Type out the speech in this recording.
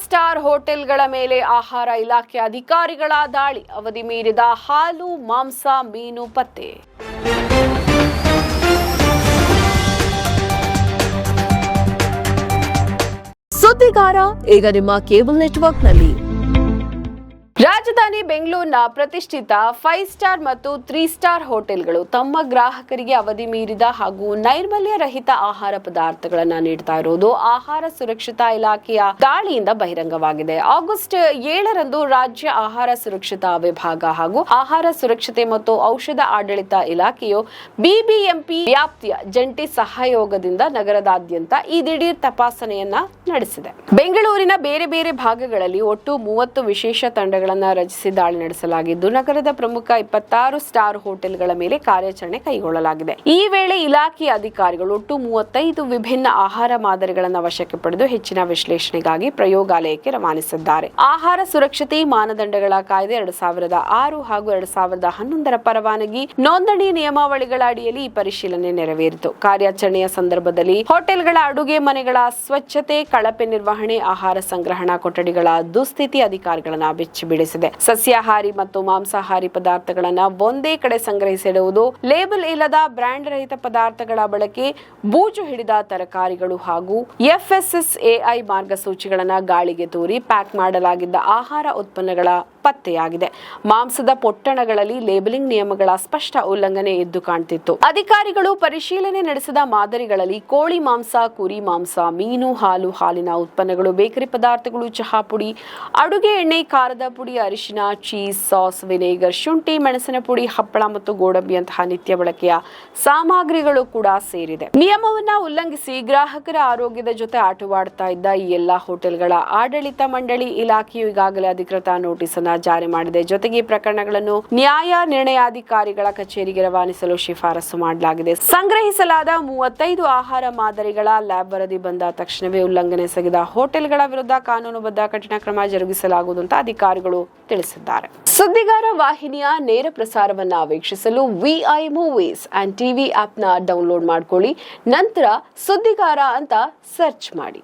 Star ಹೋಟೆಲ್ಗಳ ಮೇಲೆ ಆಹಾರ ಇಲಾಖೆ ಅಧಿಕಾರಿಗಳ ದಾಳಿ. ಅವಧಿ ಮೀರಿದ ಹಾಲು, ಮಾಂಸ, ಮೀನು ಪತ್ತೆ. ಸುದ್ದಿಗಾರ ಈಗ ನಿಮ್ಮ ಕೇಬಲ್ ನೆಟ್ವರ್ಕ್ನಲ್ಲಿ. ರಾಜಧಾನಿ ಬೆಂಗಳೂರಿನ ಪ್ರತಿಷ್ಠಿತ 5 ಸ್ಟಾರ್ ಮತ್ತು 3 ಸ್ಟಾರ್ ಹೋಟೆಲ್ಗಳು ತಮ್ಮ ಗ್ರಾಹಕರಿಗೆ ಅವಧಿ ಮೀರಿದ ಹಾಗೂ ನೈರ್ಮಲ್ಯ ರಹಿತ ಆಹಾರ ಪದಾರ್ಥಗಳನ್ನು ನೀಡ್ತಾ ಇರುವುದು ಆಹಾರ ಸುರಕ್ಷತಾ ಇಲಾಖೆಯ ದಾಳಿಯಿಂದ ಬಹಿರಂಗವಾಗಿದೆ. ಆಗಸ್ಟ್ 7ರಂದು ರಾಜ್ಯ ಆಹಾರ ಸುರಕ್ಷತಾ ವಿಭಾಗ ಹಾಗೂ ಆಹಾರ ಸುರಕ್ಷತೆ ಮತ್ತು ಔಷಧ ಆಡಳಿತ ಇಲಾಖೆಯು ಬಿಬಿಎಂಪಿ ವ್ಯಾಪ್ತಿಯ ಜಂಟಿ ಸಹಯೋಗದಿಂದ ನಗರದಾದ್ಯಂತ ಈ ದಿಢೀರ್ ತಪಾಸಣೆಯನ್ನ ನಡೆಸಿದೆ. ಬೆಂಗಳೂರಿನ ಬೇರೆ ಬೇರೆ ಭಾಗಗಳಲ್ಲಿ ಒಟ್ಟು 30 ವಿಶೇಷ ತಂಡಗಳ ರಚಿಸಿ ದಾಳಿ ನಡೆಸಲಾಗಿದ್ದು, ನಗರದ ಪ್ರಮುಖ 26 ಸ್ಟಾರ್ ಹೋಟೆಲ್ಗಳ ಮೇಲೆ ಕಾರ್ಯಾಚರಣೆ ಕೈಗೊಳ್ಳಲಾಗಿದೆ. ಈ ವೇಳೆ ಇಲಾಖೆಯ ಅಧಿಕಾರಿಗಳು ಒಟ್ಟು 35 ವಿಭಿನ್ನ ಆಹಾರ ಮಾದರಿಗಳನ್ನು ವಶಕ್ಕೆ ಪಡೆದು ಹೆಚ್ಚಿನ ವಿಶ್ಲೇಷಣೆಗಾಗಿ ಪ್ರಯೋಗಾಲಯಕ್ಕೆ ರವಾನಿಸಿದ್ದಾರೆ. ಆಹಾರ ಸುರಕ್ಷತೆ ಮಾನದಂಡಗಳ ಕಾಯ್ದೆ 2006 ಹಾಗೂ 2011ರ ಪರವಾನಗಿ ನೋಂದಣಿ ನಿಯಮಾವಳಿಗಳ ಅಡಿಯಲ್ಲಿ ಈ ಪರಿಶೀಲನೆ ನೆರವೇರಿತು. ಕಾರ್ಯಾಚರಣೆಯ ಸಂದರ್ಭದಲ್ಲಿ ಹೋಟೆಲ್ಗಳ ಅಡುಗೆ ಮನೆಗಳ ಸ್ವಚ್ಛತೆ, ಕಳಪೆ ನಿರ್ವಹಣೆ, ಆಹಾರ ಸಂಗ್ರಹಣಾ ಕೊಠಡಿಗಳ ದುಸ್ಥಿತಿ ಅಧಿಕಾರಿಗಳನ್ನ ಬೆಚ್ಚಿಬಿಡಿಸಿದೆ. ಸಸ್ಯಾಹಾರಿ ಮತ್ತು ಮಾಂಸಾಹಾರಿ ಪದಾರ್ಥಗಳನ್ನು ಒಂದೇ ಕಡೆ ಸಂಗ್ರಹಿಸಿಡುವುದು, ಲೇಬಲ್ ಇಲ್ಲದ ಬ್ರ್ಯಾಂಡ್ ರಹಿತ ಪದಾರ್ಥಗಳ ಬಳಕೆ, ಬೂಜು ಹಿಡಿದ ತರಕಾರಿಗಳು ಹಾಗೂ FSSAI ಮಾರ್ಗಸೂಚಿಗಳನ್ನು ಗಾಳಿಗೆ ತೂರಿ ಪ್ಯಾಕ್ ಮಾಡಲಾಗಿದ್ದ ಆಹಾರ ಉತ್ಪನ್ನಗಳ ಪತ್ತೆಯಾಗಿದೆ. ಮಾಂಸದ ಪೊಟ್ಟಣಗಳಲ್ಲಿ ಲೇಬಲಿಂಗ್ ನಿಯಮಗಳ ಸ್ಪಷ್ಟ ಉಲ್ಲಂಘನೆ ಎದ್ದು ಕಾಣ್ತಿತ್ತು. ಅಧಿಕಾರಿಗಳು ಪರಿಶೀಲನೆ ನಡೆಸಿದ ಮಾದರಿಗಳಲ್ಲಿ ಕೋಳಿ ಮಾಂಸ, ಕುರಿ ಮಾಂಸ, ಮೀನು, ಹಾಲು, ಹಾಲಿನ ಉತ್ಪನ್ನಗಳು, ಬೇಕರಿ ಪದಾರ್ಥಗಳು, ಚಹಾ ಪುಡಿ, ಅಡುಗೆ ಎಣ್ಣೆ, ಖಾರದ ಪುಡಿ, ಅರಿಶಿನ, ಚೀಸ್, ಸಾಸ್, ವಿನೆಗರ್, ಶುಂಠಿ, ಮೆಣಸಿನ ಪುಡಿ, ಹಪ್ಪಳ ಮತ್ತು ಗೋಡಂಬಿಯಂತಹ ನಿತ್ಯ ಬಳಕೆಯ ಸಾಮಗ್ರಿಗಳು ಕೂಡ ಸೇರಿದೆ. ನಿಯಮವನ್ನ ಉಲ್ಲಂಘಿಸಿ ಗ್ರಾಹಕರ ಆರೋಗ್ಯದ ಜೊತೆ ಆಟವಾಡ್ತಾ ಇದ್ದ ಈ ಎಲ್ಲಾ ಹೋಟೆಲ್ಗಳ ಆಡಳಿತ ಮಂಡಳಿ ಇಲಾಖೆಯು ಈಗಾಗಲೇ ಅಧಿಕೃತ ನೋಟಿಸ್ ಅನ್ನು ಜಾರಿ ಮಾಡಿದೆ. ಜೊತೆಗೆ ಈ ಪ್ರಕರಣಗಳನ್ನು ನ್ಯಾಯ ನಿರ್ಣಯಾಧಿಕಾರಿಗಳ ಕಚೇರಿಗೆ ರವಾನಿಸಲು ಶಿಫಾರಸು ಮಾಡಲಾಗಿದೆ. ಸಂಗ್ರಹಿಸಲಾದ 35 ಆಹಾರ ಮಾದರಿಗಳ ಲ್ಯಾಬ್ ವರದಿ ಬಂದ ತಕ್ಷಣವೇ ಉಲ್ಲಂಘನೆ ಎಸಗಿದ ಹೋಟೆಲ್ಗಳ ವಿರುದ್ಧ ಕಾನೂನುಬದ್ಧ ಕಠಿಣ ಕ್ರಮ ಜರುಗಿಸಲಾಗುವುದು ಅಂತ ಅಧಿಕಾರಿಗಳು ತಿಳಿಸಿದ್ದಾರೆ. ಸುದ್ದಿಗಾರ ವಾಹಿನಿಯ ನೇರ ಪ್ರಸಾರವನ್ನ ವೀಕ್ಷಿಸಲು VI movies and TV app ನ ಡೌನ್ಲೋಡ್ ಮಾಡಿಕೊಳ್ಳಿ. ನಂತರ ಸುದ್ದಿಗಾರ ಅಂತ ಸರ್ಚ್ ಮಾಡಿ.